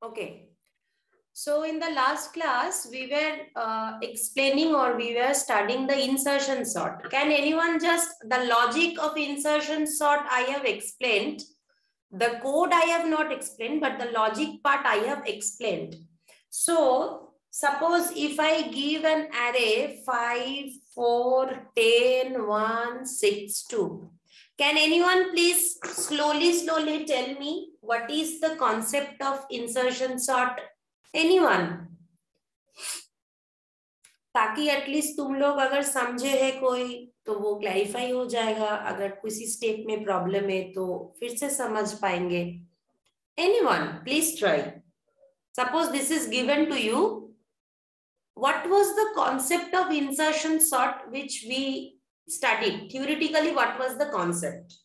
Okay. So in the last class, we were explaining or we were studying the insertion sort. Can anyone just, the logic of insertion sort I have explained. The code I have not explained, but the logic part I have explained. So suppose if I give an array 5, 4, 10, 1, 6, 2. Can anyone please slowly tell me what is the concept of insertion sort? Anyone? ताकि at least तुम लोग अगर समझे है कोई तो वो clarify हो जाएगा, अगर किसी स्टेप में प्रॉब्लम है तो फिर से समझ पाएंगे. Anyone, please try. Suppose this is given to you. What was the concept of insertion sort which we studied? Theoretically, what was the concept?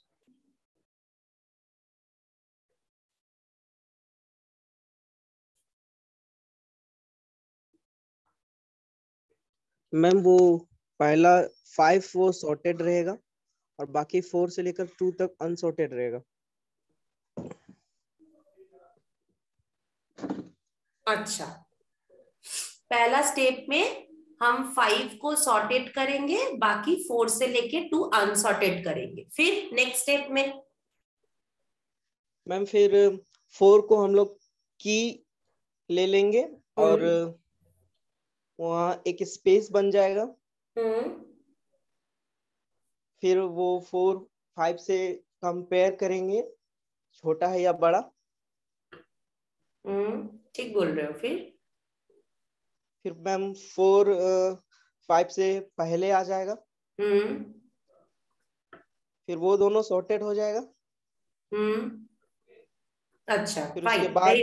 Ma'am वो पहला 5 वो सॉर्टेड रहेगा और बाकी 4 से लेकर 2 तक अनसॉर्टेड रहेगा. अच्छा, पहला स्टेप में हम 5 को सॉर्टेड करेंगे, बाकी 4 से लेके 2 अनसॉर्टेड करेंगे. फिर नेक्स्ट स्टेप में मैम फिर 4 को हम लोग की ले लेंगे और वहाँ एक स्पेस बन जाएगा. फिर वो 4 5 से कंपेयर करेंगे, छोटा है या बड़ा. ठीक बोल रहे हो. फिर मैम 4 5 से पहले आ जाएगा. फिर वो दोनों सॉर्टेड हो जाएगा. अच्छा, फिर उसके बाद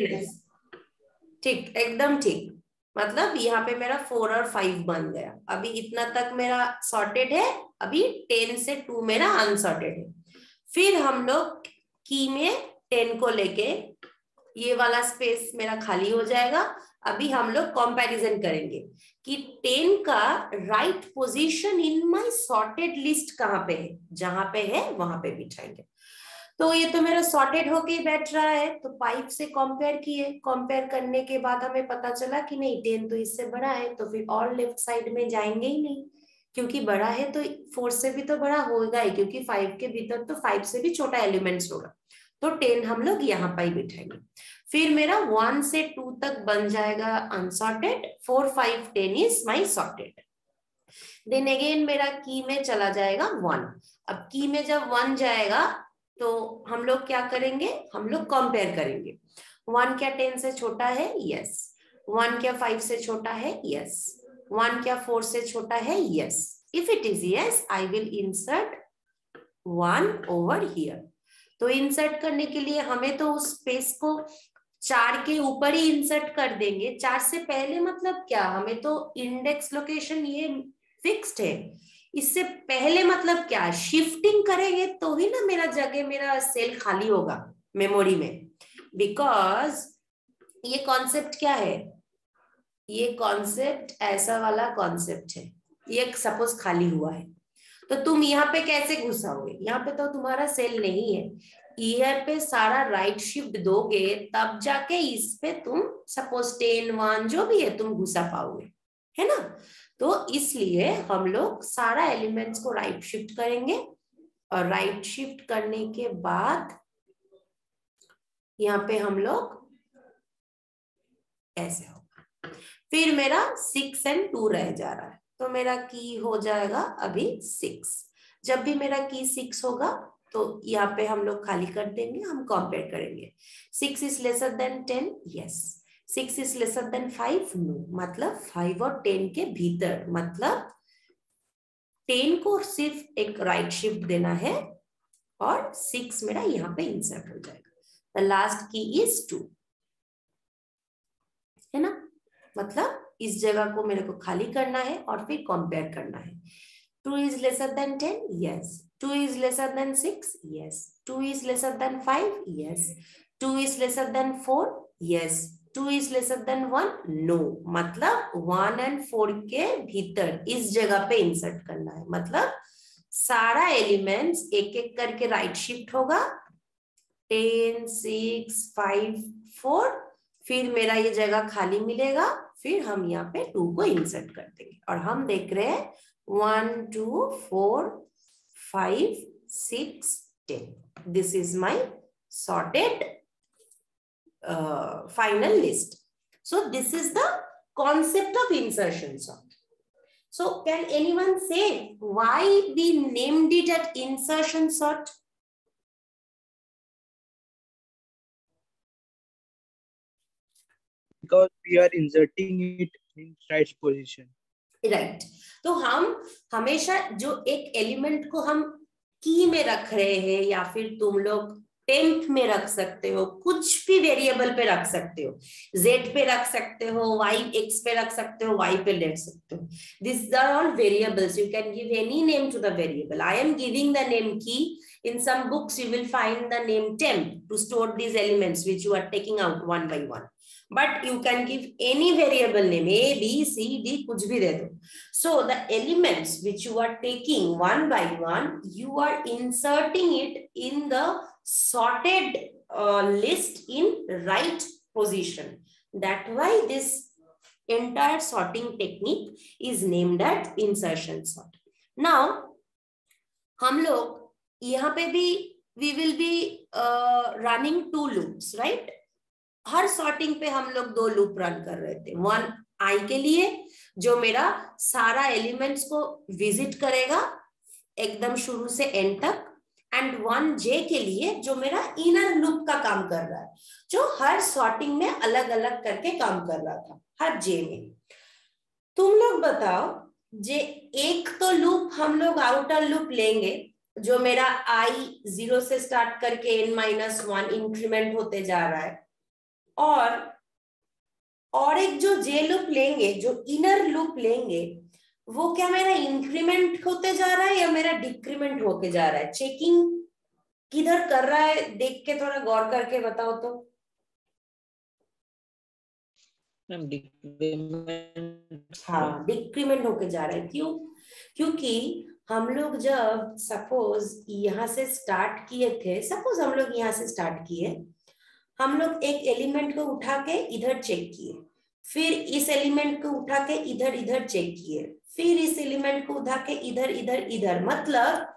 ठीक, एकदम ठीक. मतलब यहाँ पे मेरा 4 और 5 बन गया. अभी इतना तक मेरा सॉर्टेड है, अभी 10 से 2 मेरा अनसॉर्टेड है. फिर हम लोग की में 10 को लेके ये वाला स्पेस मेरा खाली हो जाएगा. अभी हम लोग कंपैरिजन करेंगे कि 10 का right position in my sorted list कहाँ पे है. जहां पे है वहां पे बिठाएंगे. तो ये तो मेरा सॉर्टेड होके बैठ रहा है, तो 5 से कंपेयर किए. कंपेयर करने के बाद हमें पता चला कि नहीं, 10 तो इससे बड़ा है, तो फिर और लेफ्ट साइड में जाएंगे ही नहीं, क्योंकि बड़ा है तो 4 से भी तो बड़ा होगा ही, क्योंकि 5 के भीतर तो 5 से भी छोटा एलिमेंट्स होगा. तो 10 हम लोग यहाँ पर ही बिठाएंगे. फिर मेरा 1 से 2 तक बन जाएगा unsorted. 4, 5, 10 is my sorted. Then again मेरा की में चला जाएगा 1. अब की में जब 1 जाएगा तो हम लोग क्या करेंगे, हम लोग कंपेयर करेंगे. 1 क्या 10 से छोटा है? यस. 1 क्या 5 से छोटा है? यस. 1 क्या 4 से छोटा है? Yes. If it is yes, I will insert 1 over here. तो इंसर्ट करने के लिए हमें तो उस स्पेस को 4 के ऊपर ही इंसर्ट कर देंगे. 4 से पहले मतलब क्या, हमें तो इंडेक्स लोकेशन ये फिक्स्ड है. इससे पहले मतलब क्या, शिफ्टिंग करेंगे तो ही ना मेरा जगह, मेरा सेल खाली होगा मेमोरी में. बिकॉज ये कॉन्सेप्ट क्या है, ये कॉन्सेप्ट ऐसा वाला कॉन्सेप्ट है. ये सपोज खाली हुआ है तो तुम यहाँ पे कैसे घुसाओगे? यहाँ पे तो तुम्हारा सेल नहीं है. ईयर पे सारा राइट शिफ्ट दोगे तब जाके इस पे तुम सपोज 10, 1 जो भी है तुम घुसा पाओगे, है ना. तो इसलिए हम लोग सारा एलिमेंट्स को राइट शिफ्ट करेंगे और राइट शिफ्ट करने के बाद यहाँ पे हम लोग ऐसे होगा. फिर मेरा 6 और 2 रह जा रहा है, तो मेरा की हो जाएगा अभी 6. जब भी मेरा की 6 होगा तो यहाँ पे हम लोग खाली कर देंगे, हम कंपेयर करेंगे. 6 is lesser than 10, yes. 6 is lesser than 5, no. मतलब 5 और 10 के भीतर, मतलब 10 को सिर्फ एक राइट शिफ्ट देना है और 6 मेरा यहाँ पे इंसर्ट हो जाएगा. द लास्ट की इज 2, है ना. मतलब इस जगह को मेरे को खाली करना है और फिर कंपेयर करना है. 2 is lesser than 10, yes. 2 is lesser than 6, yes. 2 is lesser than 5, yes. 2 is lesser than 4, yes. 2 is lesser than 1, no. मतलब 1 और 4 के भीतर इस जगह पे इंसर्ट करना है. मतलब सारा एलिमेंट्स एक एक करके राइट शिफ्ट होगा. 10, 6, 5, 4. फिर मेरा ये जगह खाली मिलेगा, फिर हम यहाँ पे 2 को इंसर्ट कर देंगे और हम देख रहे हैं 1 2 4 5 6 10. This is my sorted final list. So this is the concept of insertion sort. So can anyone say why we named it as insertion sort? Because we are inserting it in right position. Right. तो हम हमेशा जो एक element को हम की में रख रहे हैं या फिर तुम लोग टेम्प में रख सकते हो, कुछ भी वेरिएबल पे रख सकते हो, z पे रख सकते हो, y x पे रख सकते हो, y पे ले सकते हो. These are all variables. You can give any name to the variable. I am giving the name key. In some books you will find the name temp to store these elements which you are taking out one by one. But you can give any variable name, a b c d, कुछ भी दे दो. So the elements which you are taking one by one, you are inserting it in the sorted list in right position. That's why this entire sorting technique is named as insertion sort. Now हम लोग यहाँ पे भी we will be running 2 loops, right? Her sorting पे हम लोग 2 loop run कर रहे थे. 1 i के लिए जो मेरा सारा एलिमेंट्स को विजिट करेगा एकदम शुरू से एंड तक, एंड 1 j के लिए जो मेरा इनर लूप का काम कर रहा है, जो हर सॉर्टिंग में अलग अलग करके काम कर रहा था हर j में. तुम लोग बताओ, जे एक तो लूप हम लोग आउटर लूप लेंगे जो मेरा i 0 से स्टार्ट करके n-1 इंक्रीमेंट होते जा रहा है, और एक जो जे लूप लेंगे, जो इनर लूप लेंगे, वो क्या मेरा इंक्रीमेंट होते जा रहा है या मेरा डिक्रीमेंट होके जा रहा है? चेकिंग किधर कर रहा है देख के थोड़ा गौर करके बताओ तो. हाँ, डिक्रीमेंट होके जा रहा है. क्यों? क्योंकि हम लोग जब सपोज यहाँ से स्टार्ट किए थे, सपोज हम लोग यहाँ से स्टार्ट किए, हम लोग एक एलिमेंट को उठा के इधर चेक किए, फिर इस एलिमेंट को उठा के इधर इधर चेक किए, फिर इस एलिमेंट को उठा के इधर इधर इधर, मतलब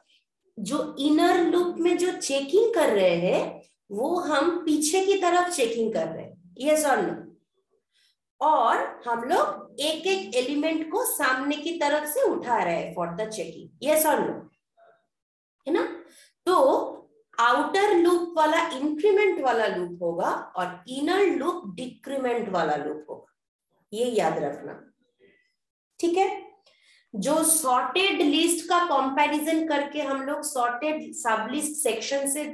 जो इनर लूप में जो चेकिंग कर रहे हैं वो हम पीछे की तरफ चेकिंग कर रहे हैं. यस और नो? और हम लोग एक एक एलिमेंट को सामने की तरफ से उठा रहे हैं फॉर द चेकिंग. यस और नो? है ना? तो आउटर लूप वाला इंक्रीमेंट वाला लूप होगा और इनर लूप डिक्रीमेंट वाला लूप होगा. ये याद रखना, ठीक है? जो सॉर्टेड लिस्ट का कंपैरिजन करके हम लोग सॉर्टेड सब लिस्ट सेक्शन से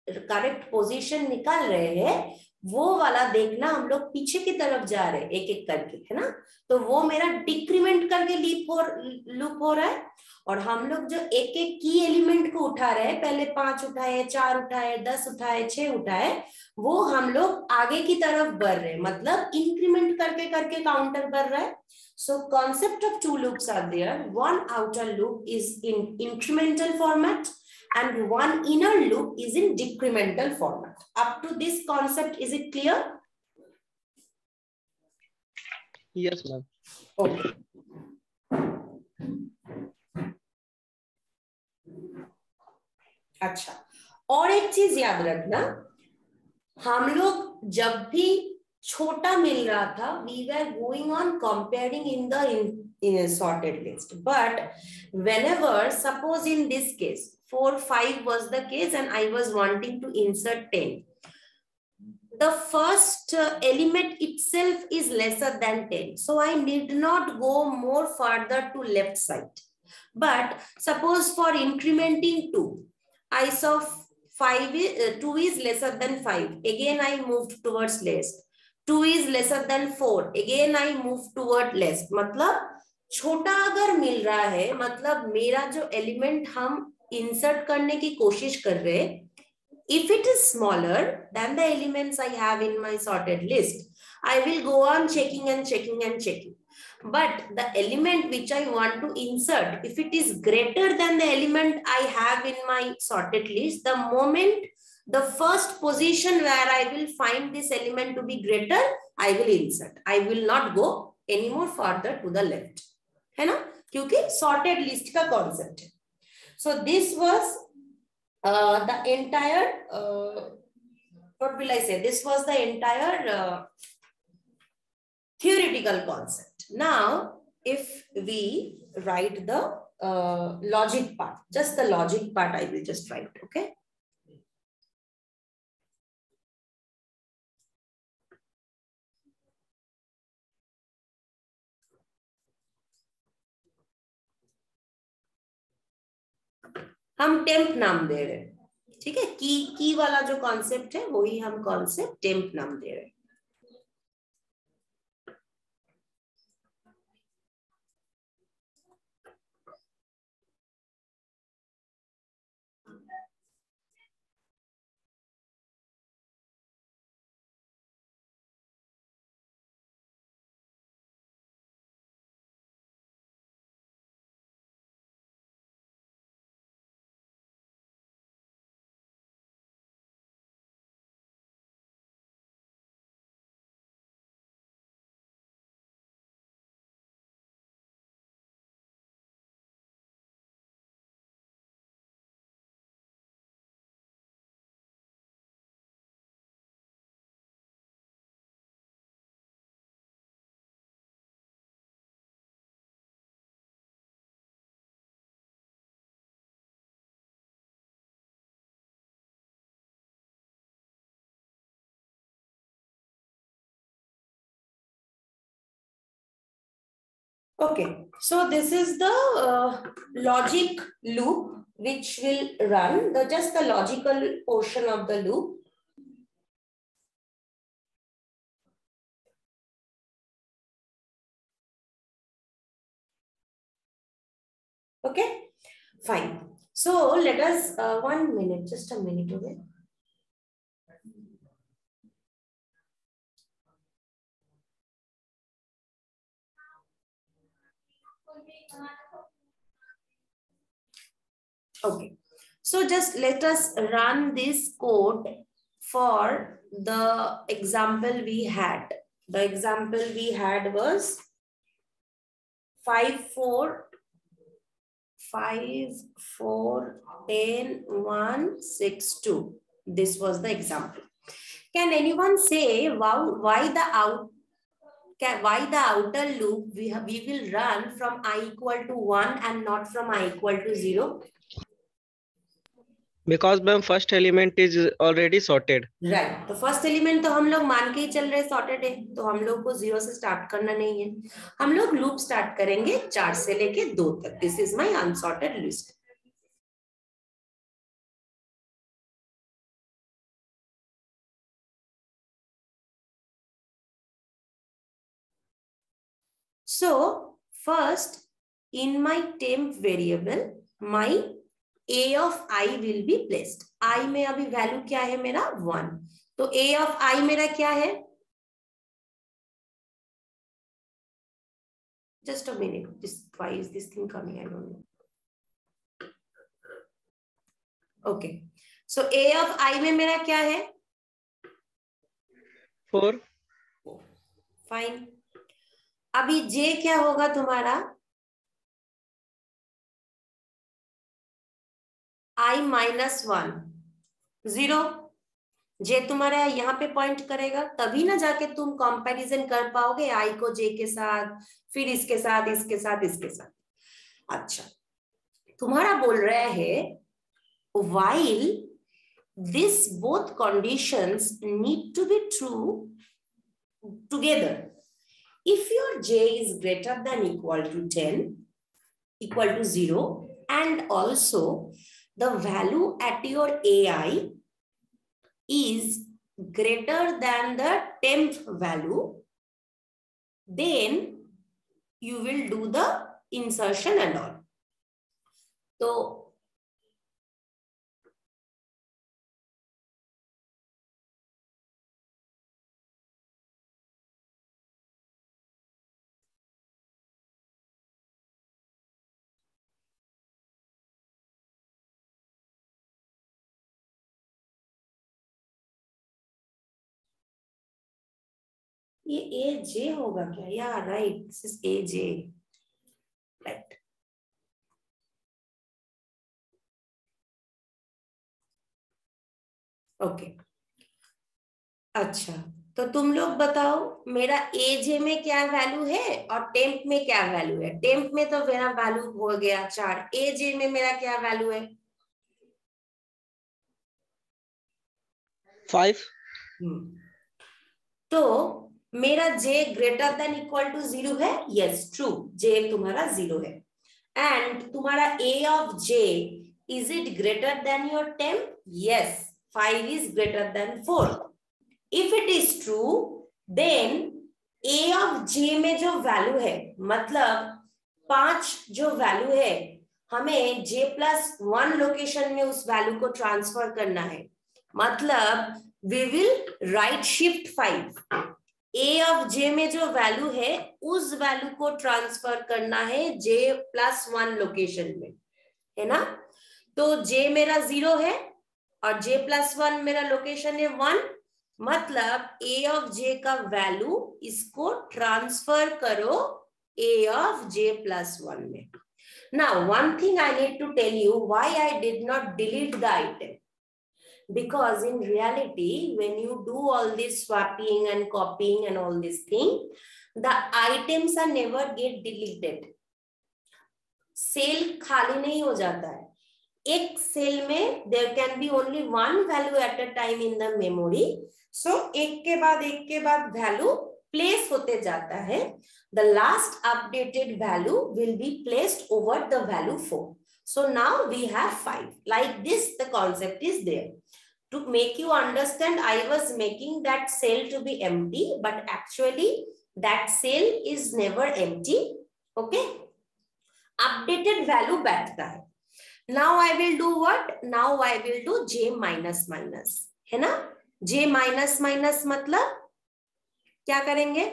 करेक्ट पोजीशन निकाल रहे हैं, वो वाला देखना हम लोग पीछे की तरफ जा रहे हैं एक एक करके, है ना? तो वो मेरा डिक्रीमेंट करके लूप हो रहा है, और हम लोग जो एक एक की एलिमेंट को उठा रहे हैं, पहले 5 उठाए, 4 उठाए, 10 उठाए, 6 उठाए, वो हम लोग आगे की तरफ बढ़ रहे हैं, मतलब इंक्रीमेंट करके करके काउंटर बढ़ रहा है. So concept of 2 loops are there. One outer loop is in incremental format and one inner loop is in decremental format. Up to this concept, is it clear? Yes, ma'am. Okay. अच्छा, और एक चीज याद रखना, हम लोग जब भी छोटा मिल रहा था, we were going on comparing in the sorted list, but whenever, suppose in this case 4 5 was the case and I was wanting to insert 10, the first element itself is lesser than 10, so I need not go more further to left side. But suppose for incrementing 2, I saw 2 is lesser than 5, again I moved towards less. 2 is lesser than 4, again I move toward less. मतलब छोटा अगर मिल रहा है, मतलब मेरा जो element हम insert करने की कोशिश कर रहे हैं, if it is smaller than the elements I have in my sorted list, I will go on checking and checking and checking. But the element which I want to insert, if it is greater than the element I have in my sorted list, the moment the first position where I will find this element to be greater, I will insert. I will not go any more further to the left, है ना, क्योंकि sorted list का concept है. So this was the entire what will I say? This was the entire theoretical concept. Now, if we write the logic part, just the logic part, I will just write. Okay. हम temp नाम दे रहे हैं, ठीक है. की वाला जो concept है वही हम कॉन्सेप्ट टेम्प नाम दे रहे हैं. Okay, so this is the logic loop which will run, just the logical portion of the loop. Okay, fine. So let us, 1 minute, just a minute, okay. Okay, so just let us run this code for the example we had. The example we had was 5, 4, 5, 4, 10, 1, 6, 2. This was the example. Can anyone say why the outer loop we will run from I equal to 1 and not from I equal to 0? Because ma'am first element is already sorted. Right. तो first element तो हम लोग मान के ही चल रहे sorted है, तो हम लोग को 0 से स्टार्ट करना नहीं है. हम लोग लूप स्टार्ट करेंगे 4 से लेके 2 तक. This is my unsorted list. So first in my temp variable my a of I will be placed. I में अभी वैल्यू क्या है मेरा 1. तो a of I मेरा क्या है? Just a minute. Why is this thing coming? I don't know. Okay. So a of I में मेरा क्या है? 4. Fine. अभी j क्या होगा तुम्हारा? I minus 1. 0. j तुम्हारा यहाँ पे पॉइंट करेगा, तभी ना जाके तुम कंपैरिजन कर पाओगे I को j के साथ, फिर इसके साथ, इसके साथ, इसके साथ. अच्छा, तुम्हारा बोल रहा है while this both conditions need to be true together. If your j is greater than equal to 10, equal to 0, and also the value at your AI is greater than the temp value, then you will do the insertion and all. So ये ए जे होगा क्या? या right, this is a J, right. Okay, अच्छा, तो तुम लोग बताओ मेरा एजे में क्या वैल्यू है और टेम्प में क्या वैल्यू है? टेम्प में तो मेरा वैल्यू हो गया 4, एजे में मेरा क्या वैल्यू है? 5। तो मेरा जे ग्रेटर देन इक्वल टू 0 है? यस ट्रू, जे तुम्हारा 0 है। एंड तुम्हारा a of j, is it greater than your temp? Yes, 5 is greater than 4। If it is true, then a of j में जो वैल्यू है, मतलब 5 जो वैल्यू है, हमें जे प्लस 1 लोकेशन में उस वैल्यू को ट्रांसफर करना है। मतलब we will right shift 5, a of j में जो वैल्यू है उस वैल्यू को ट्रांसफर करना है जे प्लस 1 लोकेशन में, है ना? तो जे मेरा 0 है और जे प्लस 1 मेरा लोकेशन है 1, मतलब ए ऑफ जे का वैल्यू इसको ट्रांसफर करो ए ऑफ जे प्लस 1 में। Now one thing I need to tell you, why I did not delete the item, because in reality when you do all this swapping and copying and all this thing, the items are never get deleted. Cell खाली नहीं हो जाता है, एक cell में there can be only one value at a time in the memory, so एक के बाद value place होते जाता है, the last updated value will be placed over the value 4. So now we have 5, like this the concept is there. To make you understand, I was making that cell to be empty, but actually that cell is never empty. Okay, updated value बैठता है। Now I will do what? Now I will do j minus minus, है ना? j minus minus मतलब क्या करेंगे?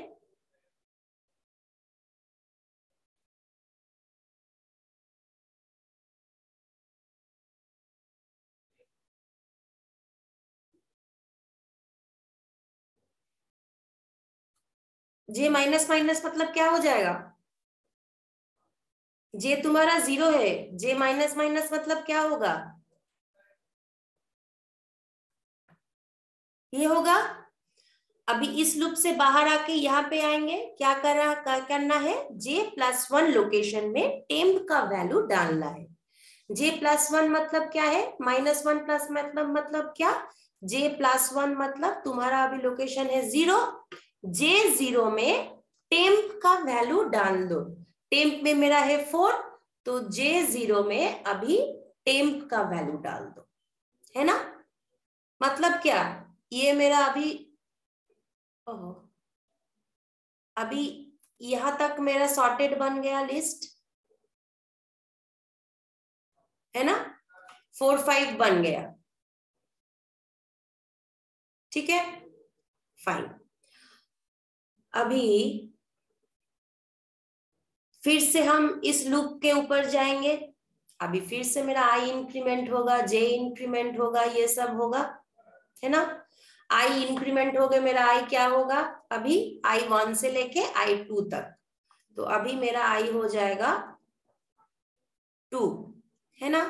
j minus minus मतलब क्या हो जाएगा? जे तुम्हारा 0 है, जे माइनस माइनस मतलब क्या होगा? ये होगा। अभी इस लूप से बाहर आके यहाँ पे आएंगे, क्या करना है? जे प्लस 1 लोकेशन में टेम्प का वैल्यू डालना है। जे प्लस 1 मतलब क्या है? -1 प्लस मतलब क्या? जे प्लस 1 मतलब तुम्हारा अभी लोकेशन है 0, जे 0 में टेम्प का वैल्यू डाल दो। टेम्प में मेरा है 4, तो जे 0 में अभी टेम्प का वैल्यू डाल दो, है ना? मतलब क्या, ये मेरा अभी यहां तक मेरा सॉर्टेड बन गया लिस्ट, है ना? 4 5 बन गया, ठीक है, फाइन। अभी फिर से हम इस लूप के ऊपर जाएंगे। अभी फिर से मेरा आई इंक्रीमेंट होगा, जे इंक्रीमेंट होगा, ये सब होगा, है ना? आई इंक्रीमेंट हो गए, मेरा आई क्या होगा? अभी I1 से लेके I2 तक, तो अभी मेरा आई हो जाएगा 2, है ना?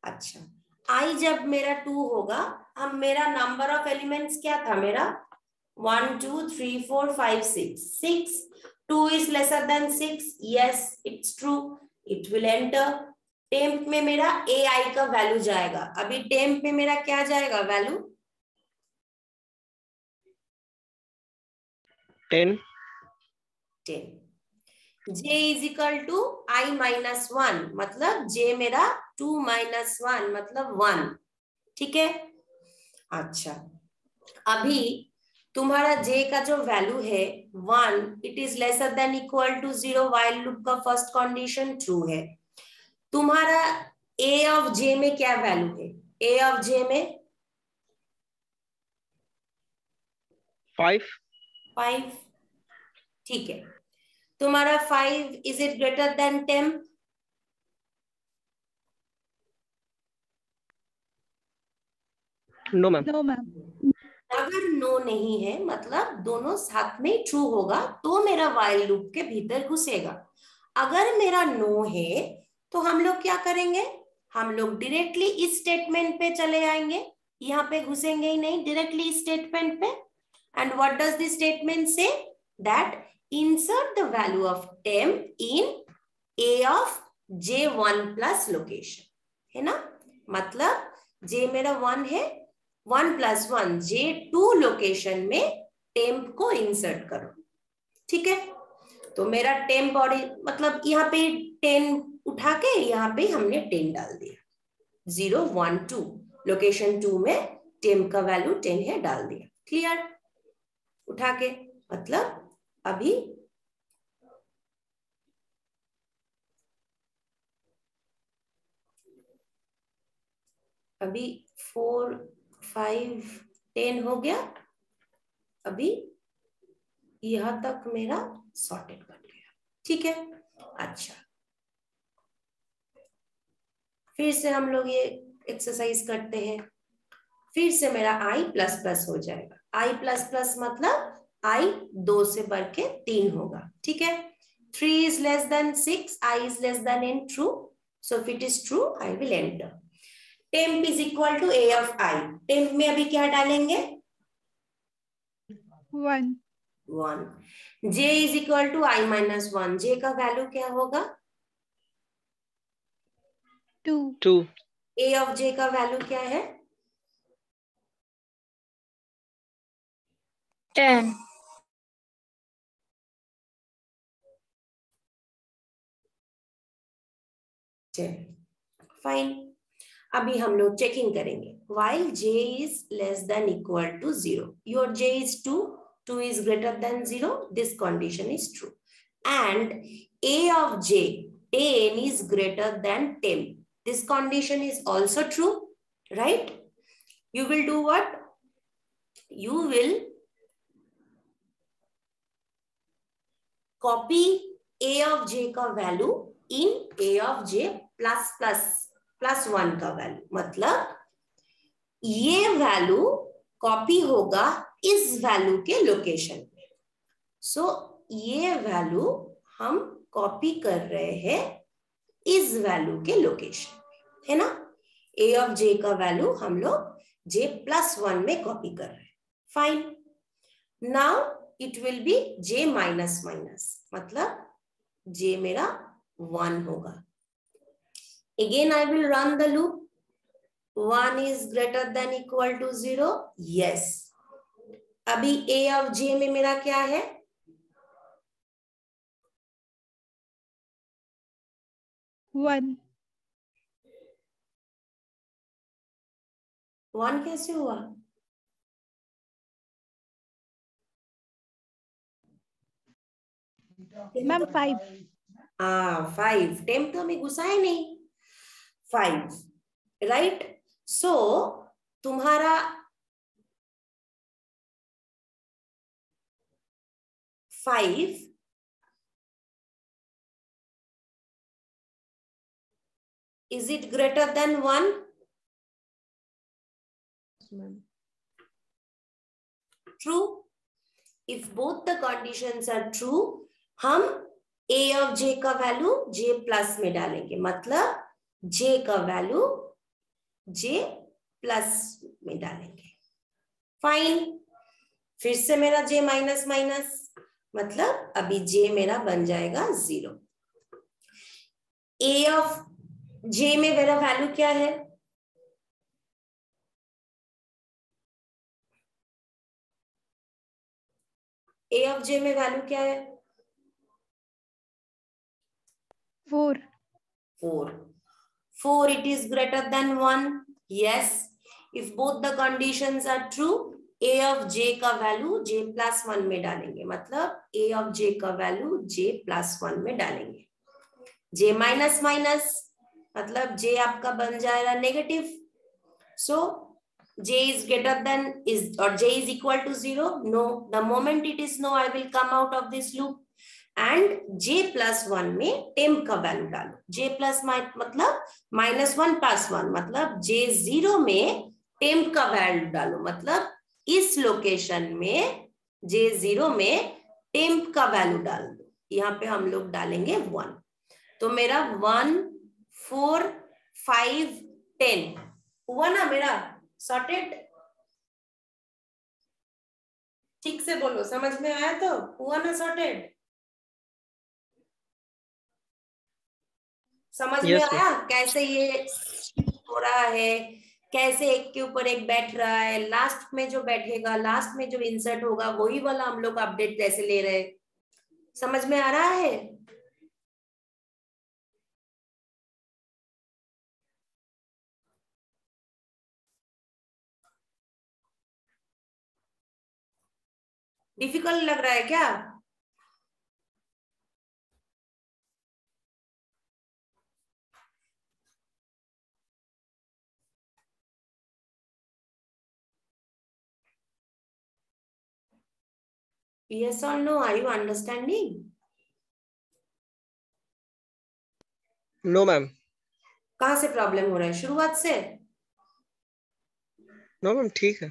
अच्छा, आई जब मेरा 2 होगा, अब मेरा नंबर ऑफ एलिमेंट्स क्या था? मेरा 1 2 3 4 5 6, 2 is lesser than 6, yes it's true, it will enter। Temp में मेरा ai का वैल्यू जाएगा। अभी टेम्प में मेरा क्या जाएगा value? 10। j is equal to i minus 1, मतलब j मेरा 2 माइनस 1 मतलब 1, ठीक है? अच्छा, अभी तुम्हारा j का जो वैल्यू है 1, it is lesser than equal to 0, while loop का फर्स्ट कंडीशन ट्रू है। तुम्हारा a ऑफ j में क्या वैल्यू है? a ऑफ j में 5, ठीक है। तुम्हारा 5 is it greater than 10? No ma'am. No, ma'am. अगर नो नहीं है मतलब दोनों साथ में ट्रू होगा तो मेरा वाइल लूप के भीतर घुसेगा। अगर मेरा नो है तो हम लोग क्या करेंगे, हम लोग डायरेक्टली इस स्टेटमेंट पे चले आएंगे, यहाँ पे घुसेंगे ही नहीं, डायरेक्टली इस स्टेटमेंट पे। And what does this statement से, that insert the value of temp in a of j1 plus location, है ना। मतलब j मेरा 1 है, 1 plus 1 j2 लोकेशन में टेम्प को इंसर्ट करो, ठीक है। तो मेरा टेम्प और मतलब यहाँ पे 10 उठा के यहाँ पे हमने 10 डाल दिया, 0 1 2 लोकेशन 2 में टेम्प का वैल्यू 10 है, डाल दिया, क्लियर। उठा के मतलब अभी अभी 4 5 10 हो गया, अभी यहां तक मेरा सॉर्टेड बन गया, ठीक है। अच्छा, फिर से हम लोग ये एक्सरसाइज करते हैं। फिर से मेरा i प्लस प्लस हो जाएगा, i प्लस प्लस मतलब i 2 से बढ़ के 3 होगा, ठीक है। 3 is less than 6, i is less than n, true. So if it is true, I will enter. Temp is equal to a of I. Temp में अभी क्या डालेंगे, 1. 1. j is equal to i minus 1. j का value क्या होगा, 2. a of j का value क्या है, 10. फाइन। अभी हम लोग चेकिंग करेंगे, while j is less than equal to 0, your j is 2, 2 is greater than 0, this condition is true. And a of j 10 is greater than 10, this condition is also true, right? You will do what, you will copy a of j का value in a of j plus plus plus 1 का value, मतलब ये value copy होगा इस value के location में। सो ये value हम कॉपी कर रहे हैं इस वैल्यू के लोकेशन में, है ना। a of j का वैल्यू हम लोग j प्लस 1 में कॉपी कर रहे हैं, fine. Now it will be j minus minus, मतलब j मेरा 1 होगा। Again I will run the loop. 1 is greater than equal to 0. Yes. अभी a of j में मेरा क्या है, 1. 1 कैसे हुआ, मैम 5. 5, टेम्प तो हमें घुसा ही नहीं, 5, राइट। सो तुम्हारा 5 is it greater than 1? True. If both the conditions are true, हम a of j का वैल्यू j प्लस में डालेंगे, मतलब j का वैल्यू j प्लस में डालेंगे, फाइन। फिर से मेरा j माइनस माइनस, मतलब अभी j मेरा बन जाएगा 0। a of j में मेरा वैल्यू क्या है, a of j में वैल्यू क्या है, 4. 4 it is greater than 1, yes। if both the conditions are true, a of j का वैल्यू j प्लस 1 में डालेंगे, मतलब a of j का वैल्यू j प्लस 1 में डालेंगे। j माइनस माइनस मतलब j आपका बन जाएगा negative, so j is greater than is or j is equal to 0, no, the moment it is no, I will come out of this loop and j plus 1 में temp का value डालो, j plus मतलब -1 + 1 मतलब j 0 में temp का value डालो, मतलब इस लोकेशन में J0 में टेम्प का वैल्यू डाल दो। यहाँ पे हम लोग डालेंगे 1, तो मेरा 1 4 5 10 हुआ ना मेरा सॉर्टेड। ठीक से बोलो, समझ में आया? तो हुआ ना सॉर्टेड? समझ में आया कैसे ये हो रहा है, कैसे एक के ऊपर एक बैठ रहा है, लास्ट में जो बैठेगा, लास्ट में जो इंसर्ट होगा वही वाला हम लोग अपडेट कैसे ले रहे हैं। समझ में आ रहा है? डिफिकल्ट लग रहा है क्या? Yes or no? Are you understanding? No ma'am. कहाँ से प्रॉब्लम हो रहा है? शुरुआत से? नो मैम ठीक है।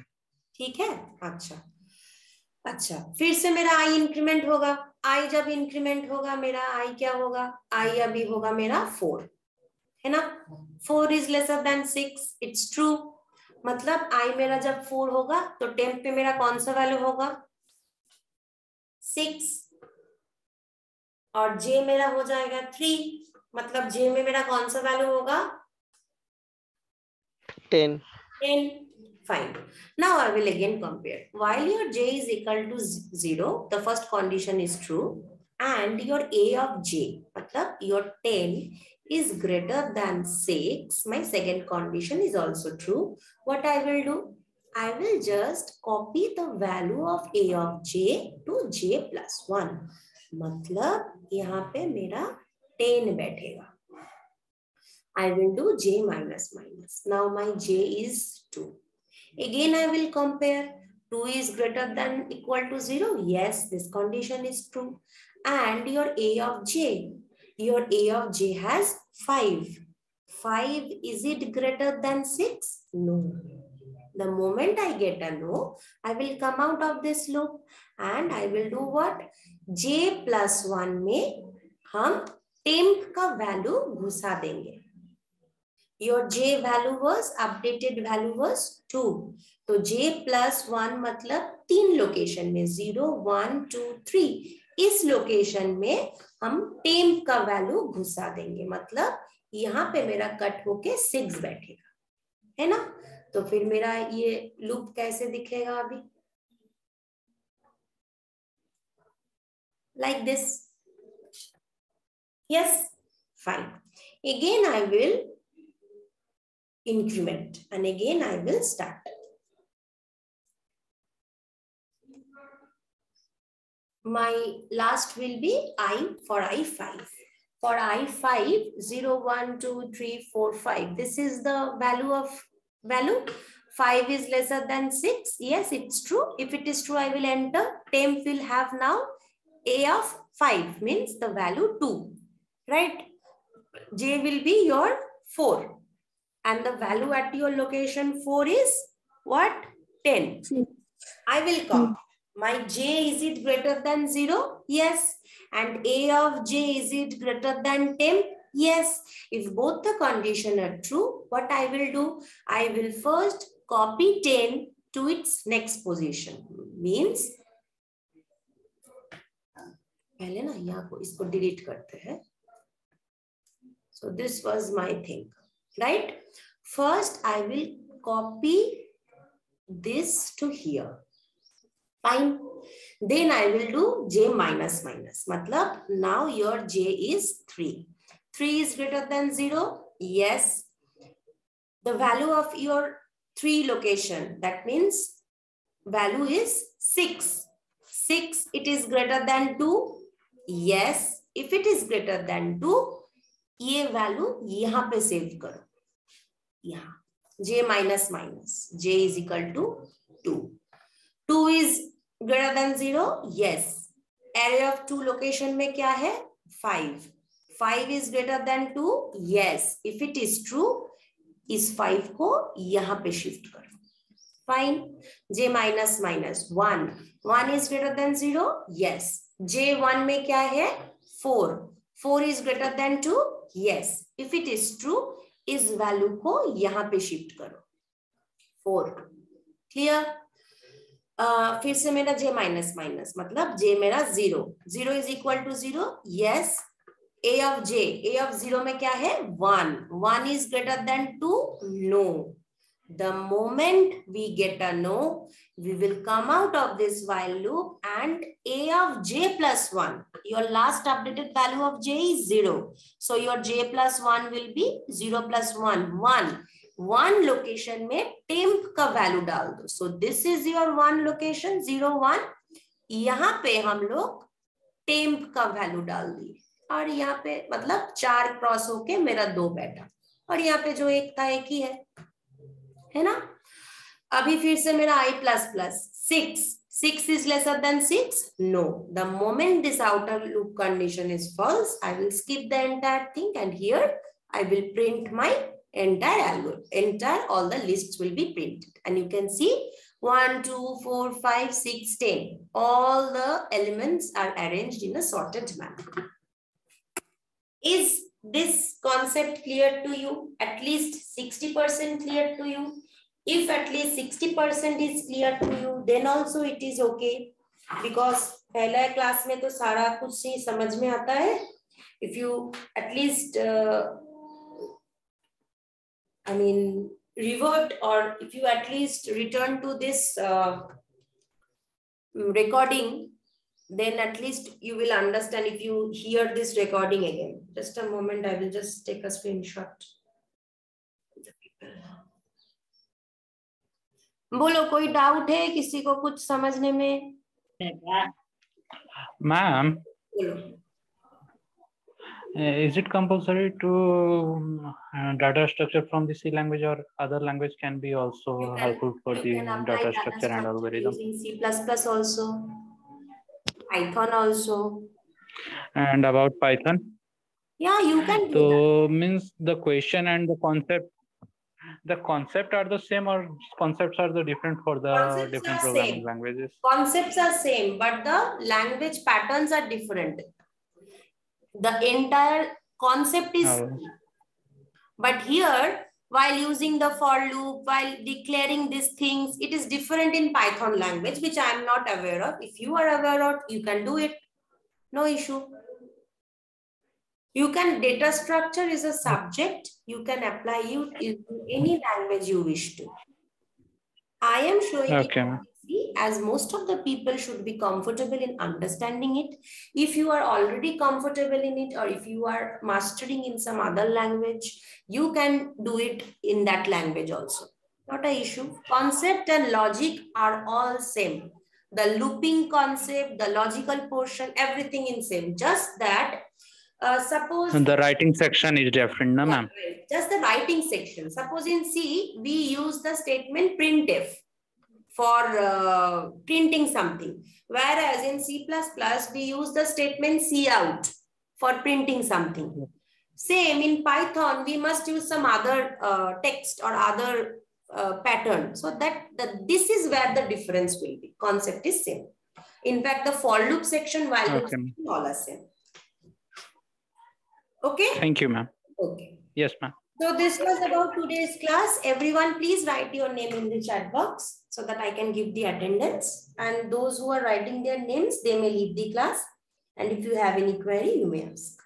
ठीक है, अच्छा अच्छा। फिर से मेरा आई इंक्रीमेंट होगा। आई जब इंक्रीमेंट होगा मेरा आई क्या होगा? आई अभी होगा मेरा 4, है ना? 4 is lesser then 6, it's true. मतलब आई मेरा जब 4 होगा तो टेम्प पे मेरा कौन सा वैल्यू होगा? 6, और जे मेरा हो जाएगा 3, मतलब जे में मेरा कौन सा वैल्यू होगा? 10। Fine. Now I will again compare. While your j is equal to 0, the first condition is true, and your a of j, मतलब your 10 is greater than 6, my second condition is also true. What I will do? I will just copy the value of a of j to j plus 1. मतलब यहाँ पे मेरा 10 बैठेगा। I will do j minus minus. Now my j is 2. Again, I will compare. 2 is greater than equal to 0. Yes, this condition is true. And your a of j has 5. 5, is it greater than 6? No. The moment I get a no, I will come out of this loop and I will do what? j plus 1 में हम temp का value घुसा देंगे। Your j value was, updated value was 2. तो j plus 1 मतलब 3 location में 0, 1, 2, 3, इस location में हम टेम्प का वैल्यू घुसा देंगे। मतलब यहाँ पे मेरा कट होके 6 बैठेगा, है ना? तो फिर मेरा ये लूप कैसे दिखेगा अभी? Like this. Yes, fine. Again I will increment and again I will start. My last will be I for I5. For I5, 0, 1, 2, 3, 4, 5. This is the value of value. 5 is lesser than 6. Yes, it's true. If it is true, I will enter. Temp will have now a of 5, means the value 2. Right? J will be your 4. And the value at your location 4 is what? 10. I will come. My j, is it greater than 0? Yes. And a of j, is it greater than 10? Yes. If both the condition are true, what I will do? I will first copy 10 to its next position. Means, पहले ना यहाँ को इसको delete करते हैं. So this was my thing, right? First, I will copy this to here. Fine. Then I will do j minus minus. Matlab, now your j is 3. 3 is greater than 0? Yes. The value of your 3 location, that means value is 6. 6, it is greater than 2? Yes. If it is greater than 2, ये value यहाँ पे save करो, यहाँ j minus minus, j is equal to 2. 2 is greater than 0? Yes. Array of 2 location में क्या है? 5. 5 is greater than 2? Yes. If it is true, इस 5 को यहाँ पे शिफ्ट करो. Fine. J minus minus 1. 1 is greater than 0? Yes. J1 में क्या है? 4. 4 is greater than 2? Yes. If it is true, इस वैल्यू को यहाँ पे शिफ्ट करो. 4. Clear? फिर से मेरा J माइनस माइनस मतलब J मेरा 0. 0 is equal to 0? Yes. A of J. A of 0 में क्या है? 1. 1 is greater than 2? No. The moment we get a no, we will come out of this while loop and A of J plus 1. Your last updated value of J is 0. So your J plus 1 will be 0 plus 1. 1. One location में temp का value डाल दो. So this is your one location 0 1. यहाँ पे हम लोग temp का value डाल दिए और यहाँ पे मतलब 4 क्रॉस होके मेरा 2 बैठा और यहाँ पे जो एक था एक ही है ना. अभी फिर से मेरा I plus plus 6. 6 is lesser than 6? No. The moment this outer loop condition is false, I will skip the entire thing and here I will print my entire algorithm. All the lists will be printed and you can see 1, 2, 4, 5, 6, 10. All the elements are arranged in a sorted manner. Is this concept clear to you? At least 60% clear to you? If at least 60% is clear to you, then also it is okay. Because पहला class में तो सारा कुछ ही समझ में आता है. If you at least revert or if you at least return to this recording, then at least you will understand if you hear this recording again. Just a moment, I will just take a screenshot. बोलो कोई doubt है किसी को कुछ समझने में? Ma'am, बोलो. is it compulsory to data structure from the C language or other language can be also helpful for the data structure and algorithm? Using C++ also, Python also. And about Python? Yeah, you can do So means the question and the concept are the same or concepts are the different for the Concepts different are programming same. languages? Concepts are same, but the language patterns are different. The entire concept is same. But here, while using the for loop, while declaring these things, it is different in Python language, which I am not aware of. If you are aware of, you can do it. No issue. You can, data structure is a subject. You can apply it in any language you wish to. I am showing it easy, as most of the people should be comfortable in understanding it. If you are already comfortable in it or if you are mastering in some other language, you can do it in that language also. Not an issue. Concept and logic are all same. The looping concept, the logical portion, everything is same. Just that suppose the writing section is different, no, ma'am? Right. Just the writing section. Suppose in C, we use the statement printf for printing something. Whereas in C++, we use the statement cout for printing something. Same in Python, we must use some other text or other pattern. So this is where the difference will be. Concept is same. In fact, the for loop section, while all are same. Okay. Thank you, ma'am. Okay. Yes, ma'am. So this was about today's class. Everyone, please write your name in the chat box so that I can give the attendance. And those who are writing their names, they may leave the class. And if you have any query, you may ask.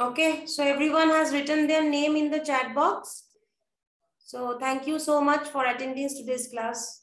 Okay, so everyone has written their name in the chat box. So thank you so much for attending today's class.